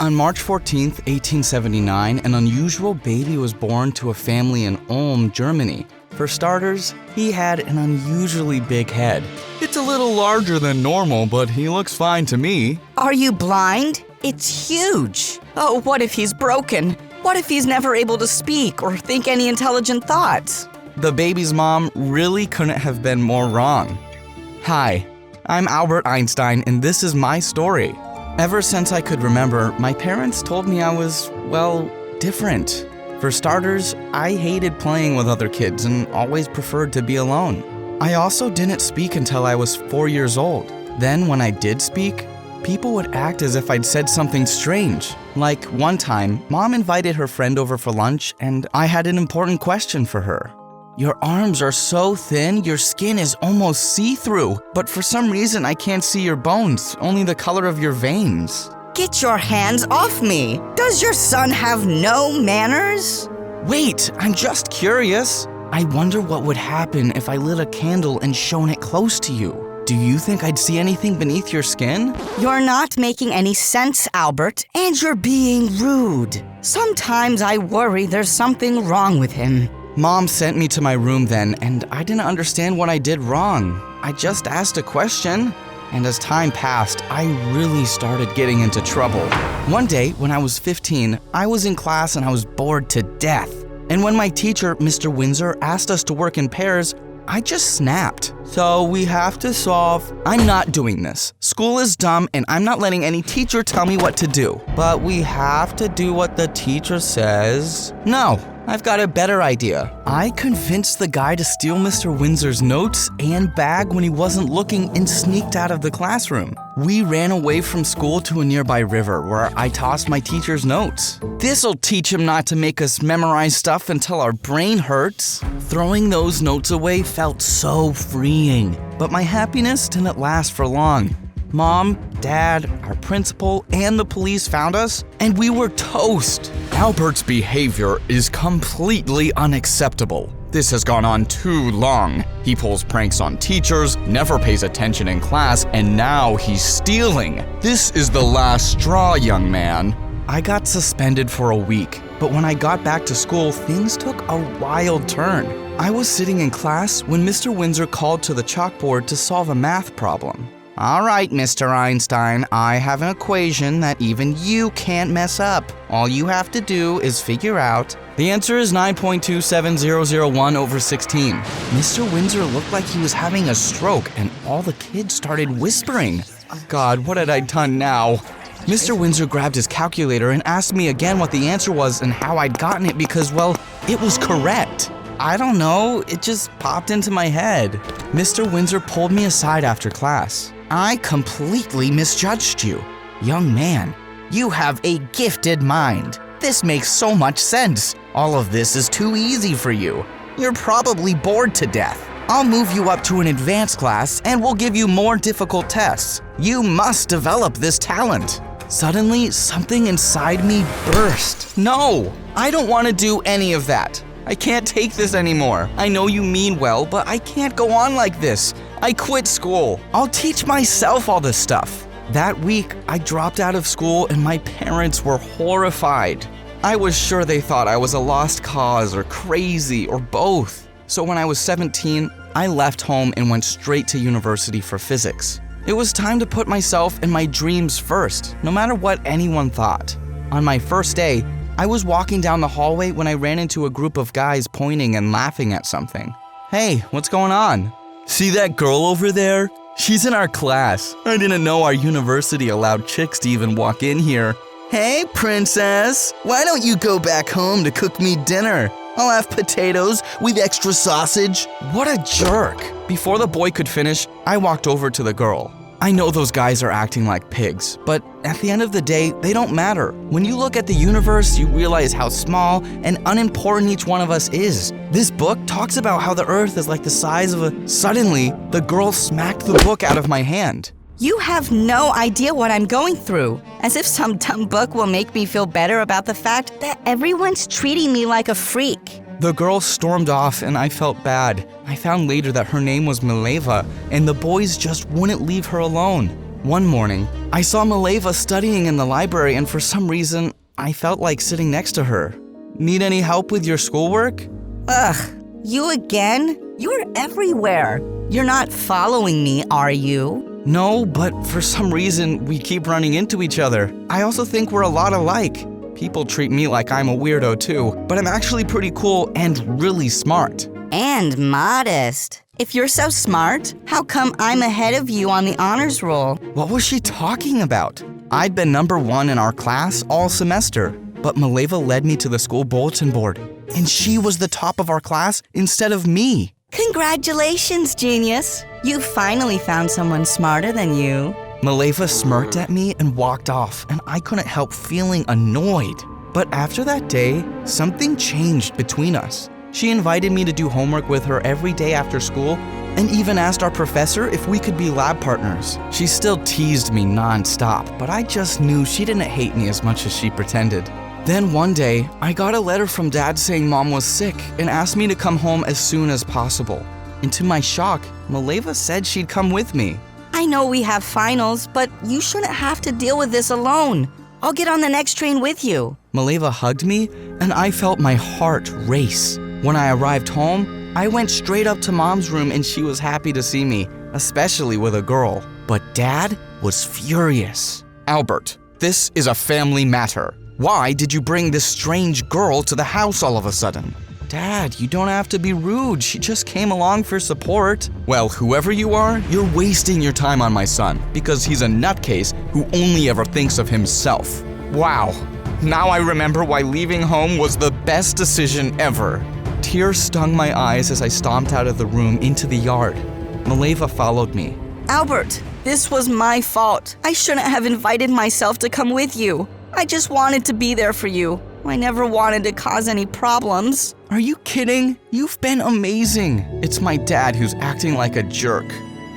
On March 14th, 1879, an unusual baby was born to a family in Ulm, Germany. For starters, he had an unusually big head. It's a little larger than normal, but he looks fine to me. Are you blind? It's huge. Oh, what if he's broken? What if he's never able to speak or think any intelligent thoughts? The baby's mom really couldn't have been more wrong. Hi, I'm Albert Einstein, and this is my story. Ever since I could remember, my parents told me I was, well, different. For starters, I hated playing with other kids and always preferred to be alone. I also didn't speak until I was 4 years old. Then when I did speak, people would act as if I'd said something strange. Like one time, Mom invited her friend over for lunch and I had an important question for her. Your arms are so thin, your skin is almost see-through, but for some reason I can't see your bones, only the color of your veins. Get your hands off me! Does your son have no manners? Wait, I'm just curious. I wonder what would happen if I lit a candle and shone it close to you. Do you think I'd see anything beneath your skin? You're not making any sense, Albert, and you're being rude. Sometimes I worry there's something wrong with him. Mom sent me to my room then, and I didn't understand what I did wrong. I just asked a question. And as time passed, I really started getting into trouble. One day, when I was 15, I was in class and I was bored to death. And when my teacher, Mr. Windsor, asked us to work in pairs, I just snapped. So we have to solve. I'm not doing this. School is dumb and I'm not letting any teacher tell me what to do. But we have to do what the teacher says. No, I've got a better idea. I convinced the guy to steal Mr. Windsor's notes and bag when he wasn't looking and sneaked out of the classroom. We ran away from school to a nearby river where I tossed my teacher's notes. This'll teach him not to make us memorize stuff until our brain hurts. Throwing those notes away felt so freeing, but my happiness didn't last for long. Mom, Dad, our principal, and the police found us, and we were toast. Albert's behavior is completely unacceptable. This has gone on too long. He pulls pranks on teachers, never pays attention in class, and now he's stealing. This is the last straw, young man. I got suspended for a week, but when I got back to school, things took a wild turn. I was sitting in class when Mr. Windsor called to the chalkboard to solve a math problem. All right, Mr. Einstein, I have an equation that even you can't mess up. All you have to do is figure out. The answer is 9.27001 over 16. Mr. Windsor looked like he was having a stroke, and all the kids started whispering. God, what had I done now? Mr. Windsor grabbed his calculator and asked me again what the answer was and how I'd gotten it because, well, it was correct. I don't know, it just popped into my head. Mr. Windsor pulled me aside after class. I completely misjudged you. Young man, you have a gifted mind. This makes so much sense. All of this is too easy for you. You're probably bored to death. I'll move you up to an advanced class and we'll give you more difficult tests. You must develop this talent. Suddenly, something inside me burst. No, I don't want to do any of that. I can't take this anymore. I know you mean well, but I can't go on like this. I quit school. I'll teach myself all this stuff. That week, I dropped out of school and my parents were horrified. I was sure they thought I was a lost cause or crazy or both. So when I was 17, I left home and went straight to university for physics. It was time to put myself and my dreams first, no matter what anyone thought. On my first day, I was walking down the hallway when I ran into a group of guys pointing and laughing at something. Hey, what's going on? See that girl over there? She's in our class. I didn't know our university allowed chicks to even walk in here. Hey, princess, why don't you go back home to cook me dinner? I'll have potatoes with extra sausage. What a jerk. Before the boy could finish, I walked over to the girl. I know those guys are acting like pigs, but at the end of the day, they don't matter. When you look at the universe, you realize how small and unimportant each one of us is. This book talks about how the earth is like the size of a... Suddenly, the girl smacked the book out of my hand. You have no idea what I'm going through. As if some dumb book will make me feel better about the fact that everyone's treating me like a freak. The girl stormed off and I felt bad. I found later that her name was Mileva, and the boys just wouldn't leave her alone. One morning, I saw Mileva studying in the library, and for some reason, I felt like sitting next to her. Need any help with your schoolwork? Ugh, you again? You're everywhere. You're not following me, are you? No, but for some reason, we keep running into each other. I also think we're a lot alike. People treat me like I'm a weirdo too, but I'm actually pretty cool and really smart. And modest. If you're so smart, how come I'm ahead of you on the honors roll? What was she talking about? I'd been number 1 in our class all semester, but Mileva led me to the school bulletin board, and she was the top of our class instead of me. Congratulations, genius. You finally found someone smarter than you. Mileva smirked at me and walked off, and I couldn't help feeling annoyed. But after that day, something changed between us. She invited me to do homework with her every day after school and even asked our professor if we could be lab partners. She still teased me nonstop, but I just knew she didn't hate me as much as she pretended. Then one day, I got a letter from Dad saying Mom was sick and asked me to come home as soon as possible. And to my shock, Mileva said she'd come with me. I know we have finals, but you shouldn't have to deal with this alone. I'll get on the next train with you. Mileva hugged me, and I felt my heart race. When I arrived home, I went straight up to Mom's room and she was happy to see me, especially with a girl. But Dad was furious. Albert, this is a family matter. Why did you bring this strange girl to the house all of a sudden? Dad, you don't have to be rude. She just came along for support. Well, whoever you are, you're wasting your time on my son because he's a nutcase who only ever thinks of himself. Wow. Now I remember why leaving home was the best decision ever. Tears stung my eyes as I stomped out of the room into the yard. Mileva followed me. Albert, this was my fault. I shouldn't have invited myself to come with you. I just wanted to be there for you. I never wanted to cause any problems. Are you kidding? You've been amazing. It's my dad who's acting like a jerk.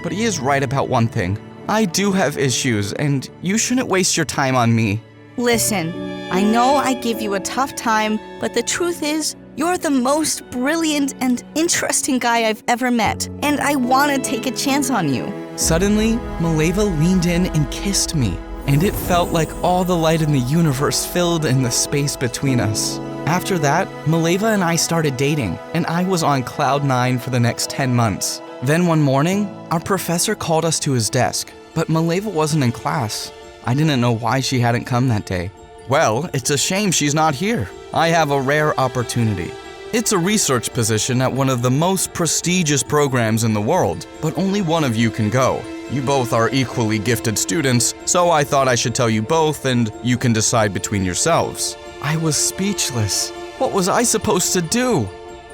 But he is right about one thing. I do have issues, and you shouldn't waste your time on me. Listen, I know I give you a tough time, but the truth is, you're the most brilliant and interesting guy I've ever met, and I want to take a chance on you. Suddenly, Mileva leaned in and kissed me, and it felt like all the light in the universe filled in the space between us. After that, Mileva and I started dating, and I was on cloud 9 for the next 10 months. Then one morning, our professor called us to his desk, but Mileva wasn't in class. I didn't know why she hadn't come that day. Well, it's a shame she's not here. I have a rare opportunity. It's a research position at one of the most prestigious programs in the world, but only one of you can go. You both are equally gifted students, so I thought I should tell you both and you can decide between yourselves. I was speechless. What was I supposed to do?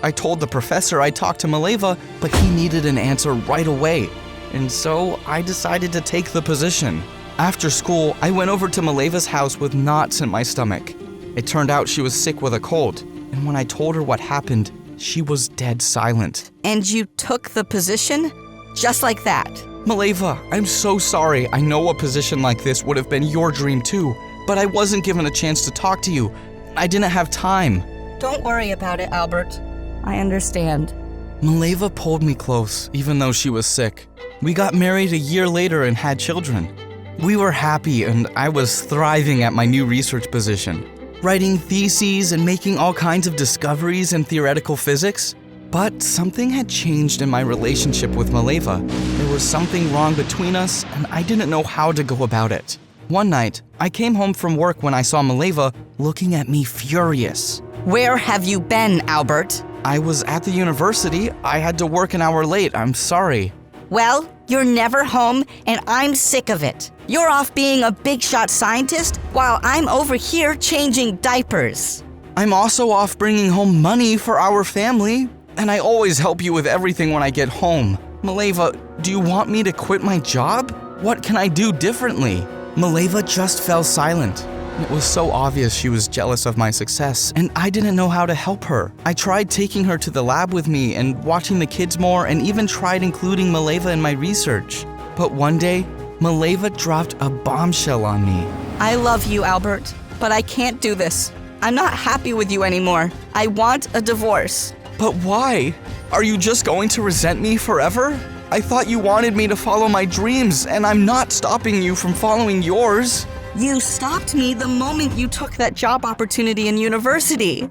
I told the professor I talked to Mileva, but he needed an answer right away. And so I decided to take the position. After school, I went over to Mileva's house with knots in my stomach. It turned out she was sick with a cold, and when I told her what happened, she was dead silent. And you took the position? Just like that? Mileva, I'm so sorry. I know a position like this would have been your dream too, but I wasn't given a chance to talk to you. I didn't have time. Don't worry about it, Albert. I understand. Mileva pulled me close, even though she was sick. We got married a year later and had children. We were happy, and I was thriving at my new research position, writing theses and making all kinds of discoveries in theoretical physics. But something had changed in my relationship with Mileva. There was something wrong between us, and I didn't know how to go about it. One night, I came home from work when I saw Mileva looking at me furious. Where have you been, Albert? I was at the university. I had to work an hour late. I'm sorry. Well, you're never home, and I'm sick of it. You're off being a big-shot scientist, while I'm over here changing diapers. I'm also off bringing home money for our family, and I always help you with everything when I get home. Mileva, do you want me to quit my job? What can I do differently? Mileva just fell silent. It was so obvious she was jealous of my success, and I didn't know how to help her. I tried taking her to the lab with me and watching the kids more, and even tried including Mileva in my research. But one day, Mileva dropped a bombshell on me. I love you, Albert, but I can't do this. I'm not happy with you anymore. I want a divorce. But why? Are you just going to resent me forever? I thought you wanted me to follow my dreams, and I'm not stopping you from following yours. You stopped me the moment you took that job opportunity in university.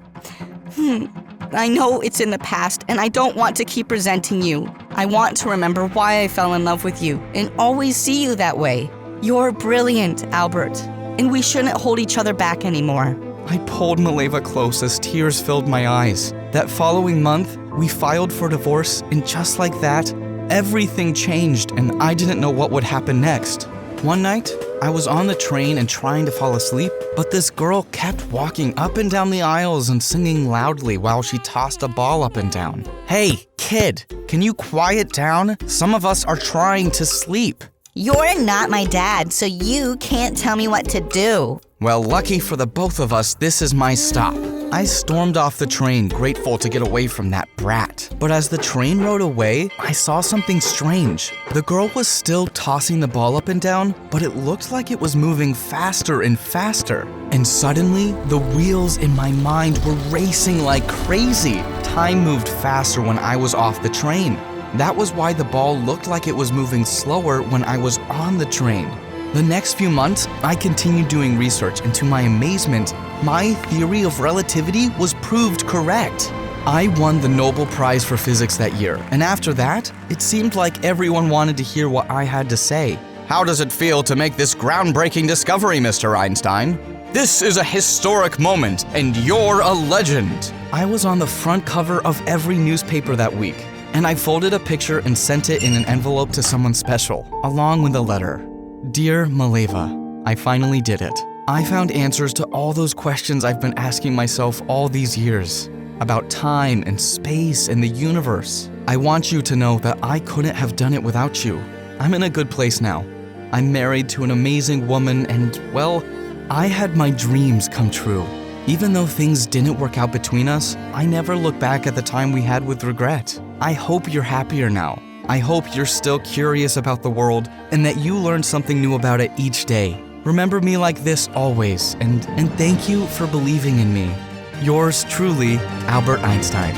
I know it's in the past, and I don't want to keep resenting you. I want to remember why I fell in love with you and always see you that way. You're brilliant, Albert, and we shouldn't hold each other back anymore. I pulled Mileva close as tears filled my eyes. That following month, we filed for divorce, and just like that, everything changed and I didn't know what would happen next. One night, I was on the train and trying to fall asleep, but this girl kept walking up and down the aisles and singing loudly while she tossed a ball up and down. Hey, kid, can you quiet down? Some of us are trying to sleep. You're not my dad, so you can't tell me what to do. Well, lucky for the both of us, this is my stop. I stormed off the train, grateful to get away from that brat. But as the train rode away, I saw something strange. The girl was still tossing the ball up and down, but it looked like it was moving faster and faster. And suddenly, the wheels in my mind were racing like crazy. Time moved faster when I was off the train. That was why the ball looked like it was moving slower when I was on the train. The next few months, I continued doing research, and to my amazement, my theory of relativity was proved correct. I won the Nobel Prize for Physics that year, and after that, it seemed like everyone wanted to hear what I had to say. How does it feel to make this groundbreaking discovery, Mr. Einstein? This is a historic moment, and you're a legend. I was on the front cover of every newspaper that week, and I folded a picture and sent it in an envelope to someone special, along with a letter. Dear Mileva, I finally did it. I found answers to all those questions I've been asking myself all these years about time and space and the universe. I want you to know that I couldn't have done it without you. I'm in a good place now. I'm married to an amazing woman and, well, I had my dreams come true. Even though things didn't work out between us, I never look back at the time we had with regret. I hope you're happier now. I hope you're still curious about the world and that you learn something new about it each day. Remember me like this always, and thank you for believing in me. Yours truly, Albert Einstein.